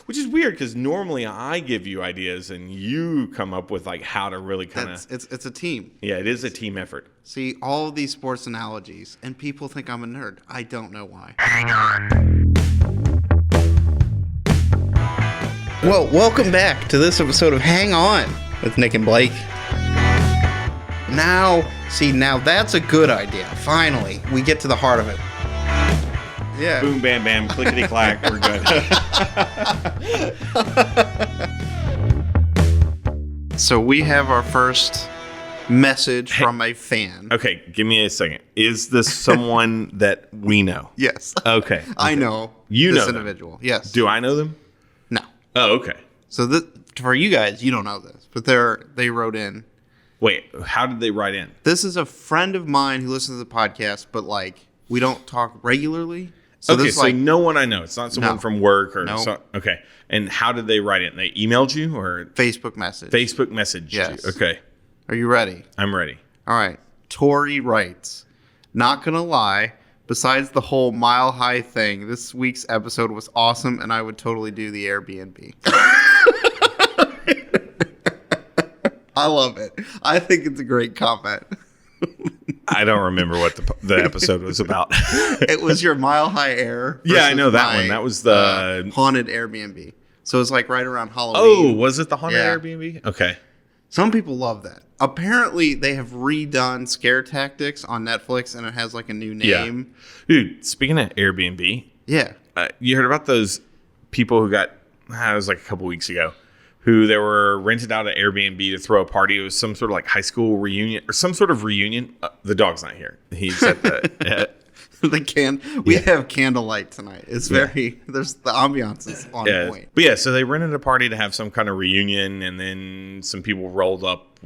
Which is weird because normally I give you ideas and you come up with like how to really kind of. It's a team. Yeah, it is a team effort. See, all of these sports analogies, and people think I'm a nerd. I don't know why. Hang on. Well, welcome back to this episode of Hang On with Nick and Blake. Now that's a good idea. Finally, we get to the heart of it. Yeah. Boom, bam, bam, clickety clack. We're good. So we have our first message from a fan. Okay, give me a second. Is this someone that we know? Yes. Okay. I know you this know individual. Them. Yes. Do I know them? No. Oh, okay. So for you guys, you don't know this, but they wrote in. Wait, how did they write in? This is a friend of mine who listens to the podcast, but like we don't talk regularly. So okay, this so no one I know. It's not someone from work or okay. And how did they write it? They emailed you or Facebook message? Facebook messaged yes. you. Okay. Are you ready? I'm ready. All right. Tori writes, not gonna lie, besides the whole Mile High thing, this week's episode was awesome and I would totally do the Airbnb. I love it. I think it's a great comment. I don't remember what the episode was about. It was your Mile High Air. Yeah, I know that one. That was the haunted Airbnb. So it's like right around Halloween. Oh, was it the haunted Airbnb? Okay. Some people love that. Apparently, they have redone Scare Tactics on Netflix, and it has like a new name. Yeah. Dude, speaking of Airbnb. Yeah. You heard about those people who got, it was like a couple weeks ago, who they were rented out at Airbnb to throw a party. It was some sort of like high school reunion or some sort of reunion. The dog's not here. He's at the... We have candlelight tonight. It's the ambiance is on point. But yeah, so they rented a party to have some kind of reunion, and then some people rolled up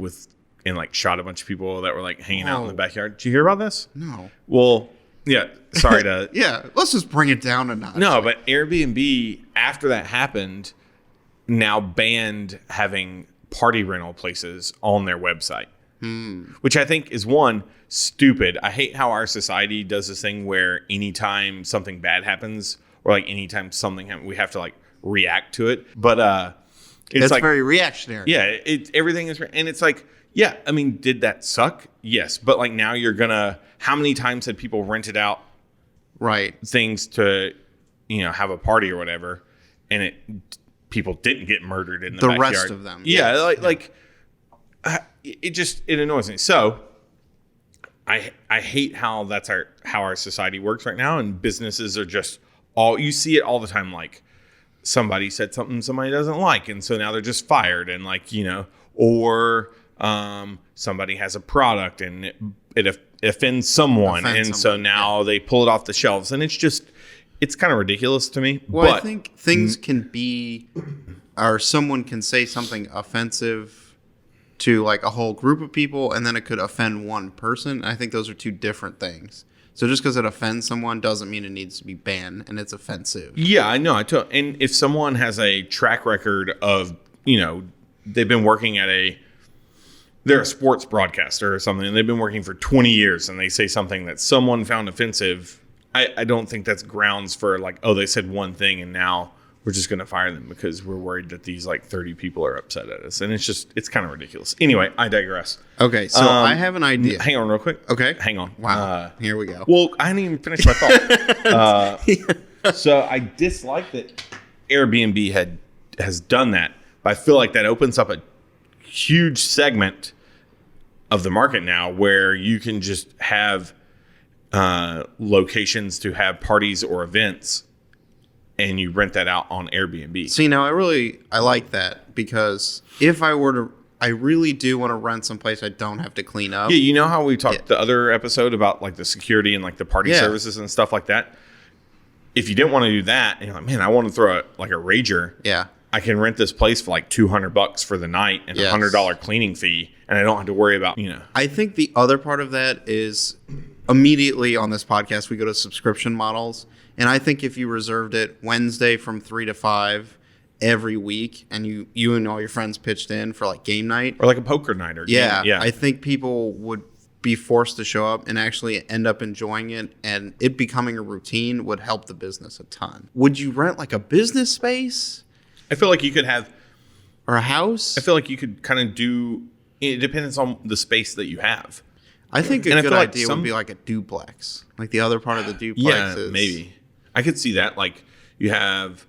and like shot a bunch of people that were like hanging out in the backyard. Did you hear about this? No. Well, yeah, sorry to... Yeah, let's just bring it down a notch. No, but Airbnb, after that happened, now banned having party rental places on their website. Which I think is stupid. I hate how our society does this thing where anytime something bad happens or like anytime something happens, we have to like react to it. But it's like very reactionary. Yeah, everything is, and it's like, yeah, I mean, did that suck? Yes, but like now you're gonna. How many times had people rented out things to, have a party or whatever, and people didn't get murdered in the backyard. Rest of them. Yeah, it annoys me. So I hate how how our society works right now, and businesses are just you see it all the time. Like somebody said something somebody doesn't like, and so now they're just fired, and or somebody has a product and it offends someone, so now they pull it off the shelves, and it's kind of ridiculous to me. Well, I think things can be, or someone can say something offensive to like a whole group of people, and then it could offend one person. I think those are two different things. So just because it offends someone doesn't mean it needs to be banned, and it's offensive. Yeah, I know. And if someone has a track record of, they've been working they're a sports broadcaster or something, and they've been working for 20 years, and they say something that someone found offensive, I don't think that's grounds for like, oh, they said one thing and now we're just going to fire them because we're worried that these like 30 people are upset at us. And it's kind of ridiculous. Anyway, I digress. Okay, so I have an idea. Hang on real quick. Okay. Hang on. Wow. Here we go. Well, I didn't even finish my thought. So I dislike that Airbnb has done that, but I feel like that opens up a huge segment of the market now where you can just have locations to have parties or events, and you rent that out on Airbnb. See, now I like that, because if I really do want to rent someplace I don't have to clean up. Yeah, you know how we talked the other episode about like the security and like the party services and stuff like that? If you didn't want to do that, and you're like, man, I want to throw a rager. Yeah. I can rent this place for like $200 for the night and $100 cleaning fee, and I don't have to worry about, I think the other part of that is immediately on this podcast, we go to subscription models. And I think if you reserved it Wednesday from 3 to 5 every week, and you and all your friends pitched in for like game night. Or like a poker night. I think people would be forced to show up and actually end up enjoying it, and it becoming a routine would help the business a ton. Would you rent like a business space? I feel like you could have, or a house. I feel like you could kind of do, it depends on the space that you have. I think a And I good feel like idea would be like a duplex. Like the other part of the duplex Yeah, is... maybe. I could see that. Like you have,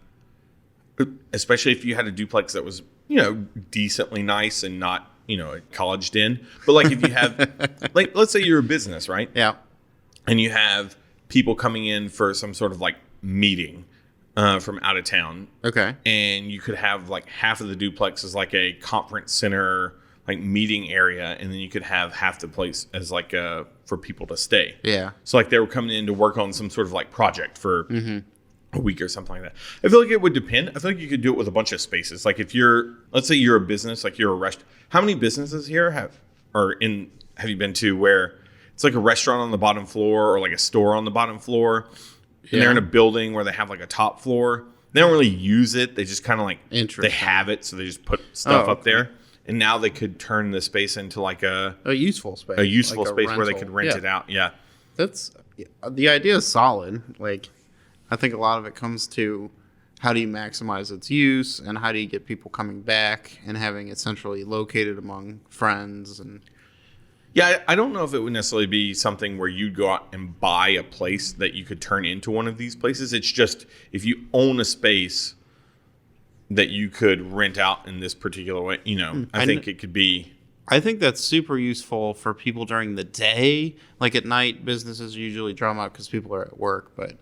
especially if you had a duplex that was, decently nice and not, a college den. But like if you have, like, let's say you're a business, right? Yeah. And you have people coming in for some sort of like meeting from out of town. Okay. And you could have like half of the duplex as like a conference center, like meeting area. And then you could have half the place as like for people to stay. Yeah. So like they were coming in to work on some sort of like project for a week or something like that. I feel like it would depend. I feel like you could do it with a bunch of spaces. Like if let's say you're a business, like you're a restaurant. How many businesses here have you been to where it's like a restaurant on the bottom floor or like a store on the bottom floor? And they're in a building where they have like a top floor. They don't really use it. They just kind of like, they have it. So they just put stuff up there. And now they could turn the space into like a useful space. A useful like space where they could rent it out. Yeah. The idea is solid. Like, I think a lot of it comes to how do you maximize its use and how do you get people coming back and having it centrally located among friends. And yeah, I don't know if it would necessarily be something where you'd go out and buy a place that you could turn into one of these places. It's just if you own a space that you could rent out in this particular way, I think it could be. I think that's super useful for people during the day. Like at night, businesses usually drum out because people are at work, but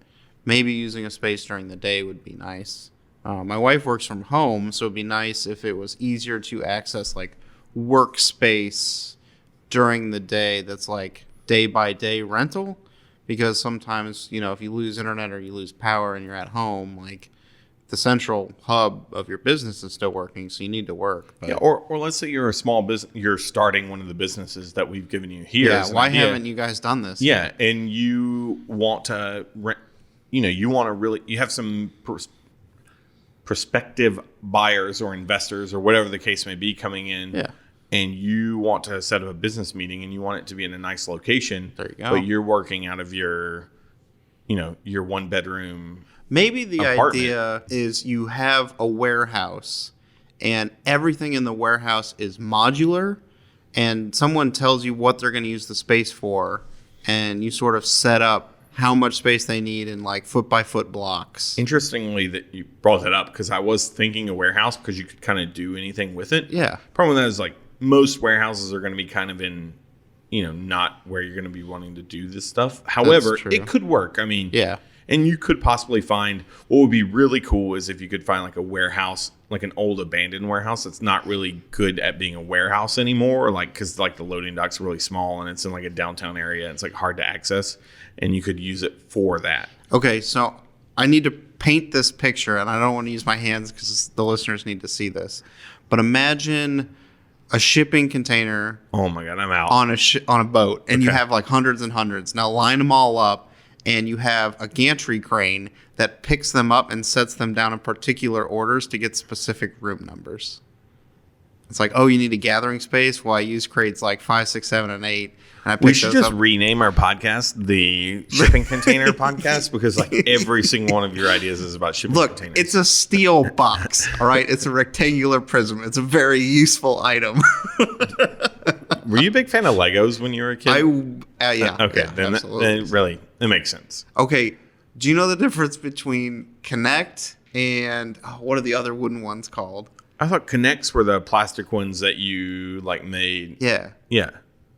maybe using a space during the day would be nice. My wife works from home, so it'd be nice if it was easier to access like workspace during the day that's like day by day rental, because sometimes, if you lose internet or you lose power and you're at home, like the central hub of your business is still working, so you need to work. But, yeah, or let's say you're a small business, you're starting one of the businesses that we've given you here. Yeah, why haven't you guys done this? Yeah, and you want to rent, you have some prospective buyers or investors or whatever the case may be coming in. Yeah. And you want to set up a business meeting and you want it to be in a nice location. There you go. But you're working out of your one bedroom. Maybe the apartment. idea is you have a warehouse and everything in the warehouse is modular, and someone tells you what they're going to use the space for, and you sort of set up how much space they need in like foot by foot blocks. Interestingly that you brought that up, because I was thinking a warehouse because you could kind of do anything with it. Yeah. Problem with that is like most warehouses are going to be kind of in, not where you're going to be wanting to do this stuff. However, it could work. I mean, yeah. And you could possibly find, what would be really cool is if you could find like a warehouse, like an old abandoned warehouse that's not really good at being a warehouse anymore, like because like the loading dock's really small and it's in like a downtown area. It's like hard to access, and you could use it for that. Okay, so I need to paint this picture, and I don't want to use my hands because the listeners need to see this. But imagine a shipping container. Oh my God, I'm out. On a boat, and you have like hundreds and hundreds. Now line them all up. And you have a gantry crane that picks them up and sets them down in particular orders to get specific room numbers. It's like, oh, you need a gathering space? Well, I use crates like 5, 6, 7, and 8. And I we should just rename our podcast the Shipping Container Podcast, because like every single one of your ideas is about shipping containers. It's a steel box, all right? It's a rectangular prism. It's a very useful item. Were you a big fan of Legos when you were a kid? Yeah. Okay, yeah, then really, it makes sense. Okay, do you know the difference between Connect and what are the other wooden ones called? I thought Connects were the plastic ones that you like made. Yeah. Yeah.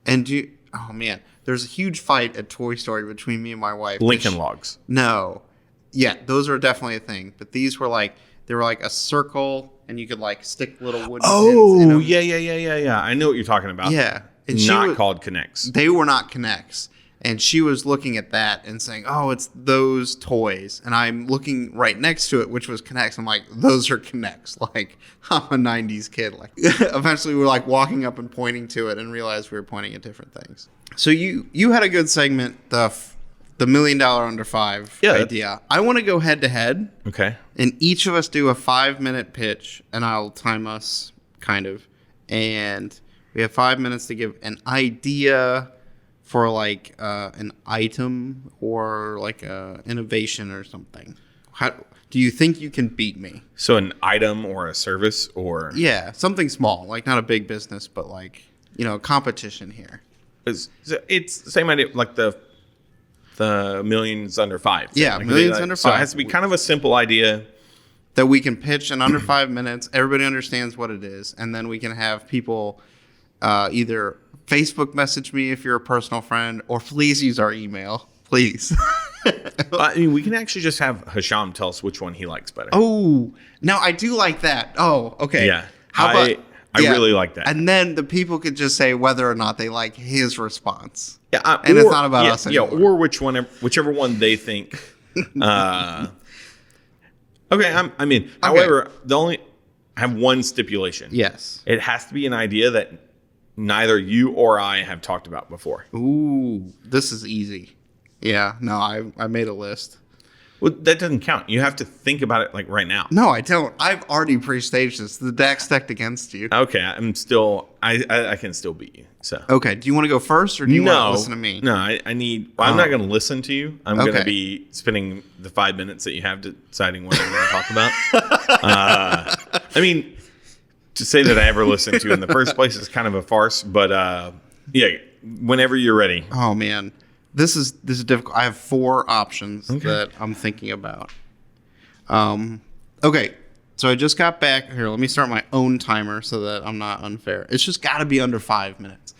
And oh man, there's a huge fight at Toy Story between me and my wife. Lincoln Logs. No. Yeah, those are definitely a thing. But these were like, they were like a circle, and you could like stick little wooden pins in them. Yeah. I know what you're talking about. Yeah. And not called Connects. They were not Connects. And she was looking at that and saying, oh, it's those toys. And I'm looking right next to it, which was Connects. I'm like, those are Connects. Like, I'm a 90s kid. Like, eventually we were like walking up and pointing to it and realized we were pointing at different things. So you had a good segment, the $1 million under 5 idea. I want to go head to head. Okay. And each of us do a 5-minute pitch, and I'll time us kind of. And we have 5 minutes to give an idea for like an item or like a innovation or something. How do you think you can beat me? So an item or a service or Yeah, something small, like not a big business, but like, competition here. it's the same idea like the millions under 5 thing. Yeah, like millions under So it 5. has to be kind of a simple idea. That we can pitch in under 5 minutes. Everybody understands what it is. And then we can have people either Facebook message me if you're a personal friend, or please use our email. Please. I mean, we can actually just have Hisham tell us which one he likes better. Oh, now I do like that. Oh, okay. Yeah. How about, I really like that. And then the people could just say whether or not they like his response. Yeah, and it's not about us anymore. Yeah, or whichever one they think. Okay, however, I have one stipulation. Yes. It has to be an idea that neither you or I have talked about before. Ooh, this is easy. Yeah, no, I made a list. Well, that doesn't count. You have to think about it like right now. No, I don't. I've already pre-staged this. The deck's stacked against you. Okay, I'm still. I can still beat you. So. Okay, do you want to go first, or do you want to listen to me? No, I need. Well, I'm not going to listen to you. I'm going Okay. to be spending the 5 minutes that you have deciding what I'm going to talk about. I mean, to say that I ever listened to you in the first place is kind of a farce. But yeah, whenever you're ready. Oh man, this is difficult. I have 4 options that I'm thinking about. Okay, so I just got back here. Let me start my own timer so that I'm not unfair. It's just got to be under 5 minutes.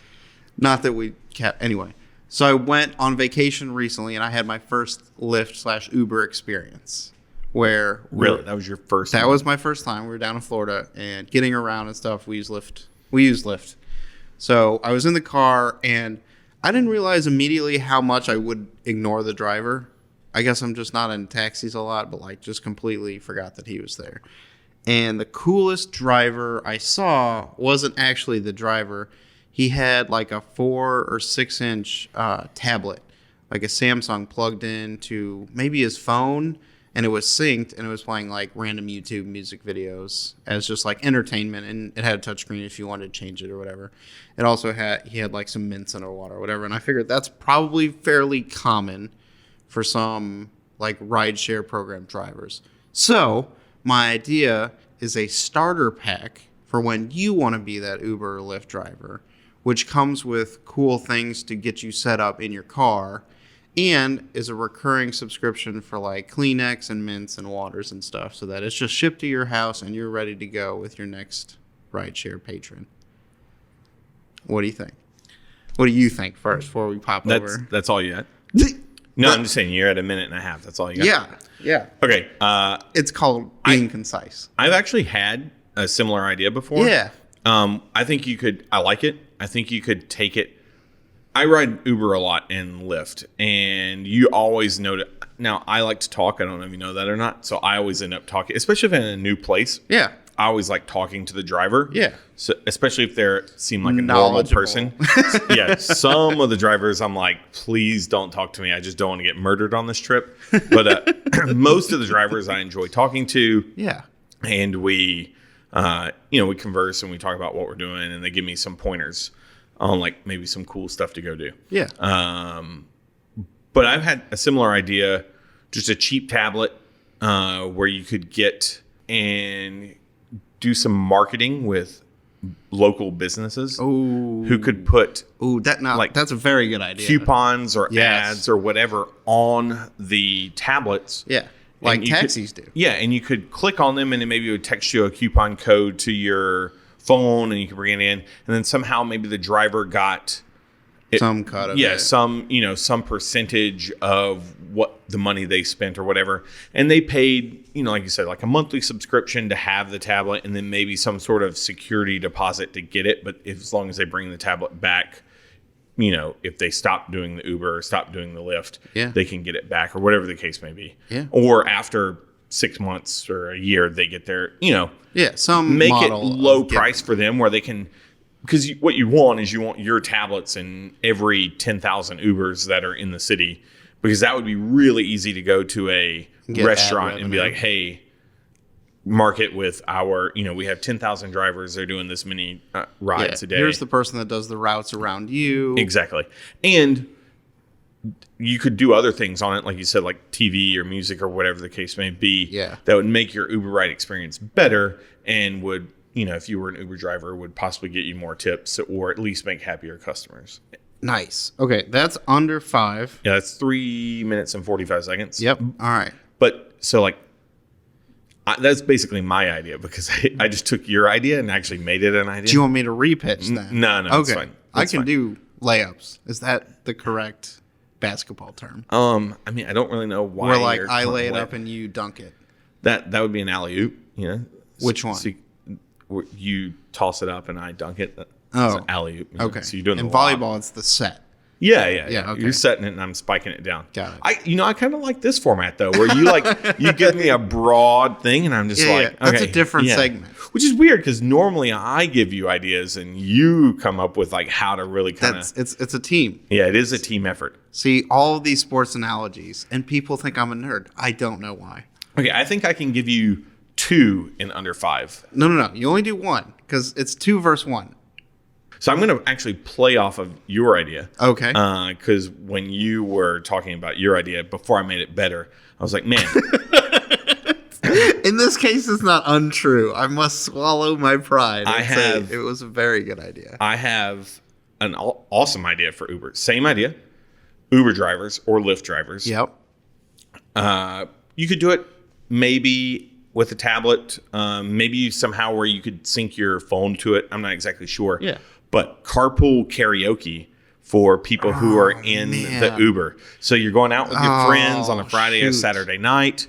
Not that we kept anyway. So I went on vacation recently, and I had my first Lyft/Uber experience. Where Really, that was your first. That was my first time. We were down in Florida and getting around and stuff. We used Lyft. So I was in the car, and I didn't realize immediately how much I would ignore the driver. I guess I'm just not in taxis a lot, but like just completely forgot that he was there. And the coolest driver I saw wasn't actually the driver. He had like a 4 or 6 inch tablet, like a Samsung plugged into maybe his phone, and it was synced, and it was playing like random YouTube music videos as just like entertainment, and it had a touchscreen if you wanted to change it or whatever. It also he had like some mints in or water or whatever, and I figured that's probably fairly common for some like rideshare program drivers. So my idea is a starter pack for when you want to be that Uber or Lyft driver, which comes with cool things to get you set up in your car, and is a recurring subscription for like Kleenex and mints and waters and stuff, so that it's just shipped to your house and you're ready to go with your next rideshare patron. What do you think? What do you think first before we pop over? That's all you had? No, I'm just saying you're at a minute and a half. That's all you got? Yeah. Okay. It's called being concise. I've actually had a similar idea before. Yeah. I think I like it. I think you could take it. I ride Uber a lot and Lyft, and you always know that. Now, I like to talk. I don't know if you know that or not. So I always end up talking, especially if I'm in a new place. Yeah. I always like talking to the driver. Yeah. So especially if they seem like a normal person. Yeah. Some of the drivers, I'm like, please don't talk to me. I just don't want to get murdered on this trip. But most of the drivers I enjoy talking to. Yeah. And we converse and we talk about what we're doing, and they give me some pointers on like maybe some cool stuff to go do. Yeah. But I've had a similar idea, just a cheap tablet where you could get and do some marketing with local businesses who could put that's a very good idea. Coupons or ads or whatever on the tablets. Yeah. Like taxis do. Yeah, and you could click on them, and then maybe it would text you a coupon code to your phone, and you could bring it in, and then somehow maybe the driver got some cut of it. some percentage of what the money they spent or whatever, and they paid, like you said, like a monthly subscription to have the tablet, and then maybe some sort of security deposit to get it. But as long as they bring the tablet back, if they stop doing the Uber or stop doing the Lyft, they can get it back or whatever the case may be. Yeah. Or after 6 months or a year, they get their, some make it low price for them where they can, because what you want is your tablets in every 10,000 Ubers that are in the city, because that would be really easy to go to a restaurant and be like, hey, market with our, we have 10,000 drivers. They're doing this many rides a day. Here's the person that does the routes around you. Exactly. And you could do other things on it, like you said, like TV or music or whatever the case may be. Yeah. That would make your Uber ride experience better and would, if you were an Uber driver, would possibly get you more tips or at least make happier customers. Nice. Okay, that's under 5. Yeah, that's 3 minutes and 45 seconds. Yep. All right. But so like, that's basically my idea because I just took your idea and actually made it an idea. Do you want me to repitch then? No, Okay. it's fine. I It's can fine. do layups. Is that the correct basketball term? I mean, I don't really know why. Where like you're I calling lay it layup. up and you dunk it. That would be an alley oop. Which one? So you toss it up and I dunk it. That's Oh. an alley oop. Okay. So you're doing in the lob. volleyball, it's the set. Yeah. Okay. You're setting it and I'm spiking it down. Got it. I kind of like this format though, where you give me a broad thing and I'm just Yeah. That's okay, a different segment. Which is weird because normally I give you ideas and you come up with like how to really kind of. It's a team. Yeah, it is a team effort. See all of these sports analogies, and people think I'm a nerd. I don't know why. Okay, I think I can give you 2 in under 5. No. You only do 1 because it's 2 versus 1. So I'm going to actually play off of your idea. Okay. Because when you were talking about your idea before I made it better, I was like, man, In this case, it's not untrue. I must swallow my pride. And say have- it was a very good idea. I have an awesome idea for Uber. Same idea. Uber drivers or Lyft drivers. Yep. You could do it maybe with a tablet, maybe somehow where you could sync your phone to it. I'm not exactly sure. Yeah. But carpool karaoke for people who are in man. the Uber. So you're going out with your friends on a Friday or shoot. Saturday night.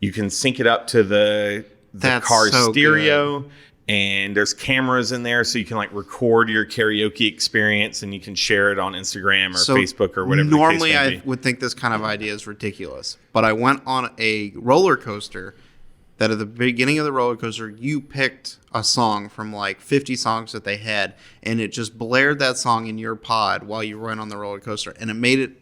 You can sync it up to the That's car's so stereo. And there's cameras in there, so you can like record your karaoke experience, and you can share it on Instagram or Facebook or whatever. Normally, the case may I be. would think this kind of idea is ridiculous, but I went on a roller coaster. That at the beginning of the roller coaster, you picked a song from like 50 songs that they had, and it just blared that song in your pod while you went on the roller coaster, and it made it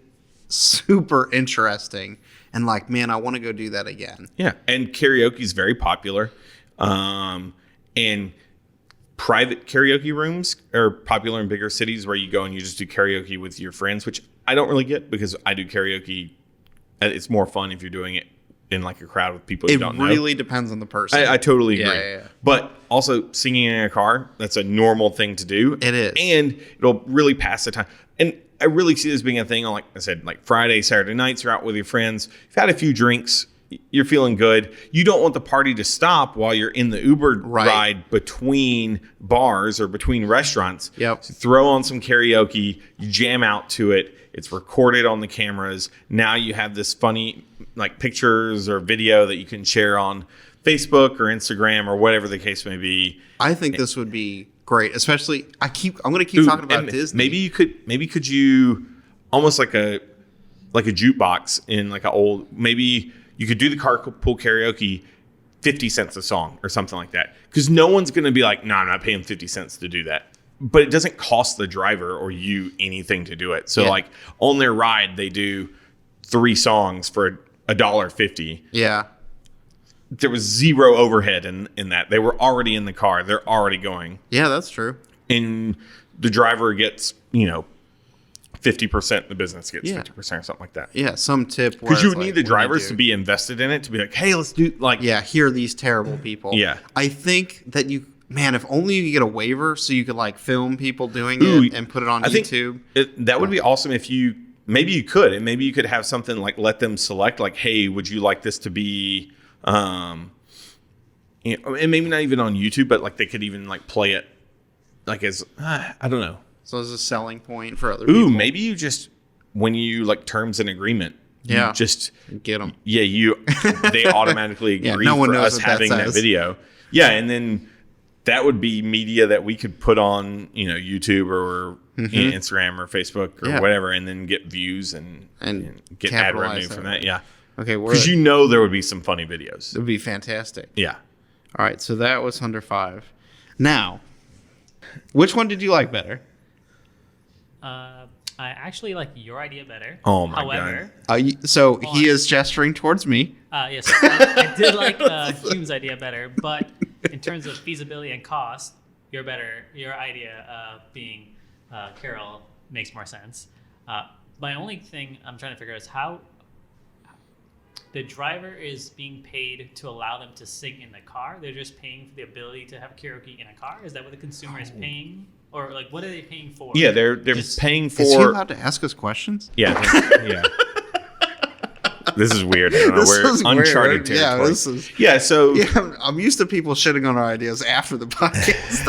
super interesting. And like, man, I want to go do that again. Yeah, and karaoke is very popular. And private karaoke rooms are popular in bigger cities where you go and you just do karaoke with your friends, which I don't really get because I do karaoke. It's more fun if you're doing it in like a crowd with people you don't know. It really depends on the person. I totally agree. Yeah. But also singing in a car, that's a normal thing to do. It is. And it'll really pass the time. And I really see this being a thing on, like I said, like Friday, Saturday nights, you're out with your friends. You've had a few drinks. You're feeling good. You don't want the party to stop while you're in the Uber ride between bars or between restaurants. Yep. So throw on some karaoke. You jam out to it. It's recorded on the cameras. Now you have this funny like pictures or video that you can share on Facebook or Instagram or whatever the case may be. I think this would be great, especially I'm going to keep talking about and Disney. Maybe could you almost like a jukebox in like an old, maybe you could do the carpool karaoke 50 cents a song or something like that. Because no one's going to be like, no, I'm not paying 50 cents to do that. But it doesn't cost the driver or you anything to do it. So like on their ride, they do 3 songs for $1.50. Yeah. There was zero overhead in that. They were already in the car. They're already going. Yeah, that's true. And the driver gets, 50%. The business gets 50% or something like that. Yeah, some tip. Because you would need the drivers to be invested in it to be like, hey, let's do like. Yeah, hear these terrible people. Yeah. I think that if only you could get a waiver so you could like film people doing it and put it on YouTube. That would be awesome if maybe you could. And maybe you could have something like let them select like, hey, would you like this to be, and maybe not even on YouTube, but like they could even like play it like as, I don't know. So as a selling point for other people. Ooh, maybe you just, when you like terms and agreement, Yeah. you just Get them. Yeah, they automatically agree no one for knows us what that having that says. video. Yeah, and then that would be media that we could put on, YouTube or Instagram or Facebook or whatever, and then get views and get ad capitalize revenue from on that. it. Yeah, Okay, because there would be some funny videos. it would be fantastic. Yeah. All right, so that was under 5. Now, which one did you like better? I actually like your idea better. Oh my However, So he is gesturing towards me. yes, I did like Hume's idea better, but in terms of feasibility and cost, your idea being Carol makes more sense. My only thing I'm trying to figure out is how the driver is being paid to allow them to sing in the car. They're just paying for the ability to have karaoke in a car. Is that what the consumer is paying? Or like, what are they paying for? Yeah, they're Just- paying for. Is he allowed to ask us questions? Yeah, yeah. This is weird. I don't know. This We're is uncharted weird. territory. Yeah, this is. Yeah, so Yeah, I'm used to people shitting on our ideas after the podcast,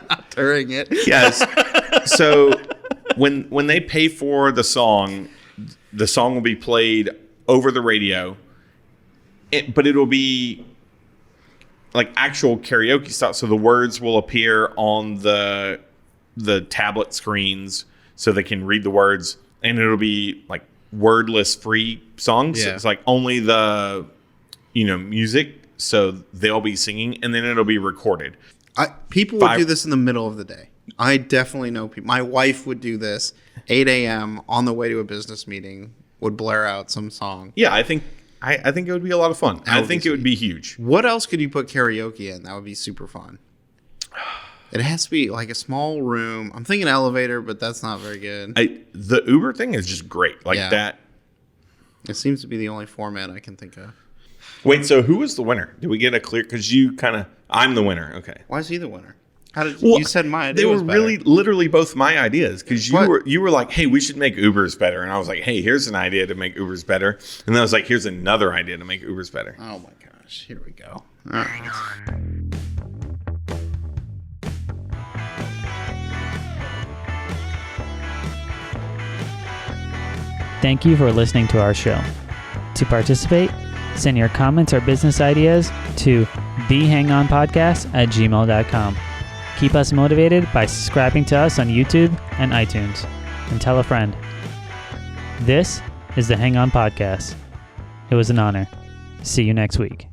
not during it. yes. So when they pay for the song will be played over the radio, but it'll be like actual karaoke style. So the words will appear on the tablet screens, so they can read the words, and it'll be like wordless free songs. Yeah. It's like only the music, so they'll be singing, and then it'll be recorded. People would do this in the middle of the day. I definitely know people. My wife would do this 8 a.m. on the way to a business meeting, would blare out some song. Yeah, I think it would be a lot of fun. I would think be it would be huge. What else could you put karaoke in? That would be super fun. It has to be like a small room. I'm thinking elevator, but that's not very good. The Uber thing is just great. Like Yeah. that. It seems to be the only format I can think of. Wait, so who was the winner? Did we get a clear? Because I'm the winner. Okay. Why is he the winner? How did Well, you said my idea They were was better. really, literally both my ideas. Because What? you were like, hey, we should make Ubers better, and I was like, hey, here's an idea to make Ubers better, and then I was like, here's another idea to make Ubers better. Oh my gosh! Here we go. All right. Thank you for listening to our show. To participate, send your comments or business ideas to thehangonpodcast@gmail.com. Keep us motivated by subscribing to us on YouTube and iTunes. And tell a friend. This is the Hang On Podcast. It was an honor. See you next week.